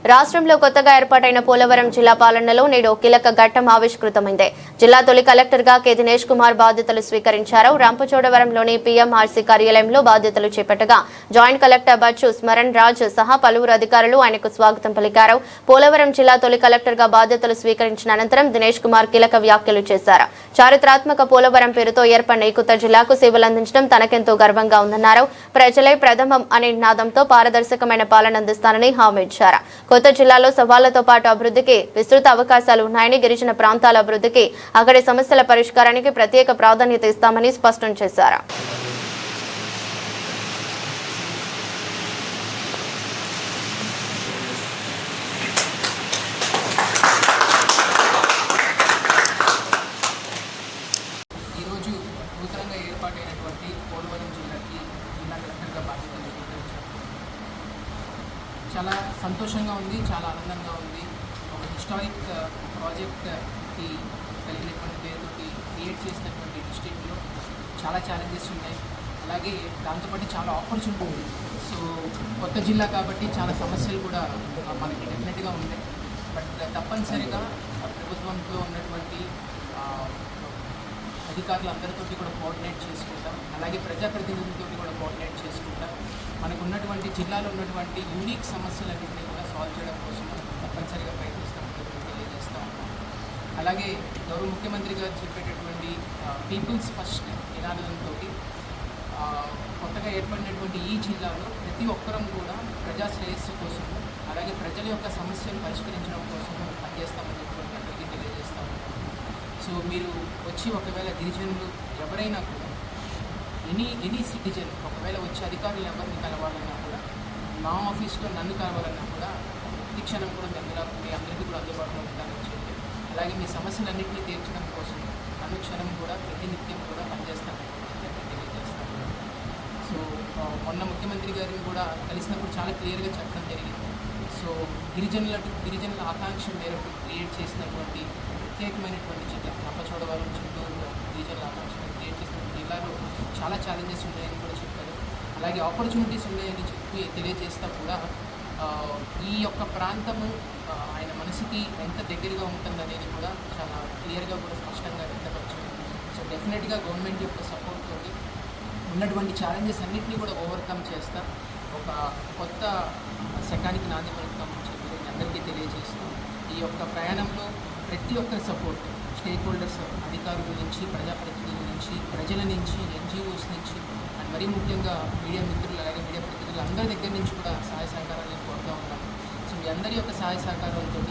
రాష్ట్రంలో కొత్తగా ఏర్పాటైన పోలవరం జిల్లా పాలనలో నేడు కీలక ఘట్టం ఆవిష్కృతమైంది. జిల్లా తొలి కలెక్టర్గా కె దినేష్ కుమార్ బాధ్యతలు స్వీకరించారు. రంపచోడవరంలోని పీఎంఆర్సీ కార్యాలయంలో బాధ్యతలు చేపట్టగా జాయింట్ కలెక్టర్ బచ్చు స్మరణ్ రాజ్ సహా పలువురు అధికారులు ఆయనకు స్వాగతం పలికారు. పోలవరం జిల్లా తొలి కలెక్టర్గా బాధ్యతలు స్వీకరించిన అనంతరం దినేష్ కుమార్ కీలక వ్యాఖ్యలు చేశారు. చారిత్రాత్మక పోలవరం పేరుతో ఏర్పడిన ఈ కొత్త జిల్లాకు సేవలందించడం తనకెంతో గర్వంగా ఉందన్నారు. ప్రజలే ప్రథమం అనే నినాదంతో పారదర్శకమైన పాలన అందిస్తానని హామీ ఇచ్చారు. కొత్త జిల్లాలో సవాళ్లతో పాటు అభివృద్ధికి విస్తృత అవకాశాలు ఉన్నాయని, గిరిజన ప్రాంతాల అభివృద్ధికి, అక్కడి సమస్యల పరిష్కారానికి ప్రత్యేక ప్రాధాన్యత ఇస్తామని స్పష్టం చేశారు. ఈరోజు నూతనంగా ఏర్పాటైనటువంటి పోలవరం జిల్లాకి జిల్లా కలెక్టర్గా బాధ్యతలు నిర్వహించారు. చాలా సంతోషంగా ఉంది, చాలా ఆనందంగా ఉంది. ఒక హిస్టారిక్ ప్రాజెక్ట్కి కలిగినటువంటి పేరుతోటి క్రియేట్ చేసినటువంటి డిస్ట్రిక్ట్లో చాలా ఛాలెంజెస్ ఉన్నాయి. అలాగే దాంతోపాటు చాలా ఆపర్చునిటీ ఉంది. సో కొత్త జిల్లా కాబట్టి చాలా సమస్యలు కూడా మనకి డెఫినెట్గా ఉన్నాయి. బట్ తప్పనిసరిగా ప్రభుత్వంలో ఉన్నటువంటి అధికారులందరితో కూడా కోఆర్డినేట్ చేసుకుంటాం. అలాగే ప్రజాప్రతినిధులతో కూడా కోఆర్డినేట్ చేసుకుంటాం. మనకు ఉన్నటువంటి జిల్లాలో ఉన్నటువంటి యూనిక్ సమస్యలన్నింటినీ కూడా సాల్వ్ చేయడం కోసం తప్పనిసరిగా ప్రయత్నిస్తామని తెలియజేస్తూ ఉన్నాం. అలాగే గౌరవ ముఖ్యమంత్రి గారు చెప్పేటటువంటి పీపుల్స్ ఫస్ట్ నినాదంతో కొత్తగా ఏర్పడినటువంటి ఈ జిల్లాలో ప్రతి ఒక్కరం కూడా ప్రజా శ్రేయస్సు కోసం, అలాగే ప్రజల యొక్క సమస్యను పరిష్కరించడం కోసం పనిచేస్తామని చెప్పి అందరికీ తెలియజేస్తాము. సో మీరు వచ్చి ఒకవేళ గిరిజనులు ఎవరైనా కూడా ఎనీ సిటిజన్ ఒకవేళ వచ్చి అధికారులు ఎవరిని కలవాలన్నా కూడా, మా ఆఫీస్లో నన్ను కలవాలన్నా కూడా ప్రతి క్షణం కూడా మీ అందరికీ కూడా అందుబాటులో ఉంటానని చెప్పి, అలాగే మీ సమస్యలన్నింటినీ తీర్చడం కోసం అనుక్షణం కూడా ప్రతినిత్యం కూడా పనిచేస్తానని తెలియజేస్తాను. సో మొన్న ముఖ్యమంత్రి గారిని కూడా కలిసినప్పుడు చాలా క్లియర్గా చెప్పడం జరిగింది. సో గిరిజనుల ఆకాంక్ష మేరకు క్రియేట్ చేసినటువంటి ప్రత్యేకమైనటువంటి జిల్లా రంపచోడవరం, చిత్తూరు గిరిజనుల ఆకాంక్షను క్రియేట్ చేసినటువంటి జిల్లాలో చాలా ఛాలెంజెస్ ఉన్నాయని కూడా చెప్పారు. అలాగే ఆపర్చునిటీస్ ఉన్నాయని చెప్పి తెలియజేస్తా కూడా ఈ యొక్క ప్రాంతము ఆయన మనసుకి ఎంత దగ్గరగా ఉంటుందనేది కూడా చాలా క్లియర్గా కూడా స్పష్టంగా వ్యక్తపరిచారు. సో డెఫినెట్గా గవర్నమెంట్ యొక్క సపోర్ట్ తోటి ఉన్నటువంటి ఛాలెంజెస్ అన్నింటినీ కూడా ఓవర్కమ్ చేస్తా ఒక కొత్త శకానికి నాంది పలుకుతామని చెప్పి అందరికీ తెలియజేస్తూ ఈ యొక్క ప్రయాణంలో ప్రతి ఒక్కరి సపోర్ట్, స్టేక్ హోల్డర్స్, అధికారుల నుంచి, ప్రజాప్రతినిధుల నుంచి, ప్రజల నుంచి, ఎన్జిఓస్ నుంచి, అండ్ మరీ ముఖ్యంగా మీడియా మిత్రులు, అలాగే మీడియా ప్రతినిధులు అందరి దగ్గర నుంచి కూడా సహాయ సహకారాలు కోరుతూ ఉన్నాము. సో మీ అందరి యొక్క సహాయ సహకారాలతో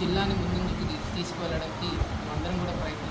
జిల్లాని ముందుకు తీసుకువెళ్ళడానికి అందరం కూడా ప్రయత్నం